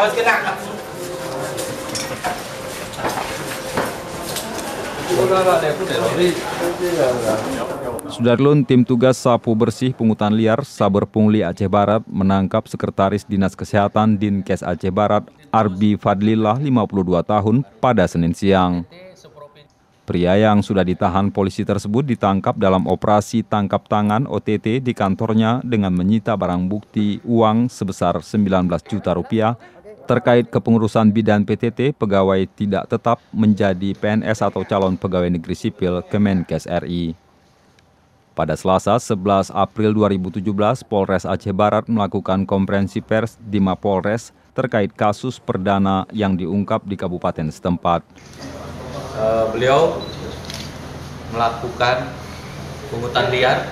awas kena. Sudarlun, tim tugas sapu bersih pungutan liar Saber Pungli Aceh Barat menangkap Sekretaris Dinas Kesehatan Dinkes Aceh Barat Arbi Fadlillah 52 tahun pada Senin siang. Pria yang sudah ditahan polisi tersebut ditangkap dalam operasi tangkap tangan OTT di kantornya dengan menyita barang bukti uang sebesar 19 juta rupiah terkait kepengurusan bidan PTT pegawai tidak tetap menjadi PNS atau calon pegawai negeri sipil Kemenkes RI. Pada Selasa 11 April 2017, Polres Aceh Barat melakukan konferensi pers di Mapolres terkait kasus perdana yang diungkap di kabupaten setempat. Beliau melakukan pungutan liar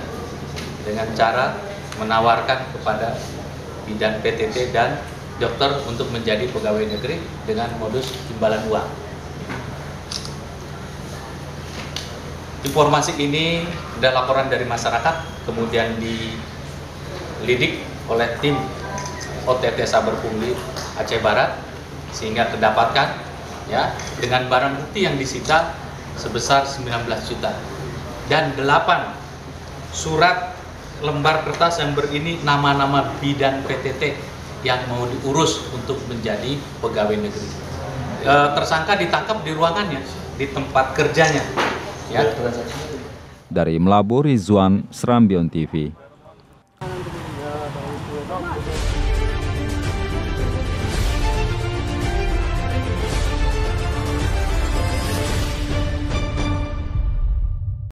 dengan cara menawarkan kepada bidan PTT dan dokter untuk menjadi pegawai negeri dengan modus imbalan uang. Informasi ini ada laporan dari masyarakat, kemudian dilidik oleh tim OTT Saber Pungli Aceh Barat sehingga terdapatkan ya dengan barang bukti yang disita sebesar 19 juta dan 8 surat lembar kertas yang berini nama-nama bidan PTT yang mau diurus untuk menjadi pegawai negeri. Tersangka ditangkap di ruangannya, di tempat kerjanya. Ya. Dari Melabu, Rizwan, Serambion TV.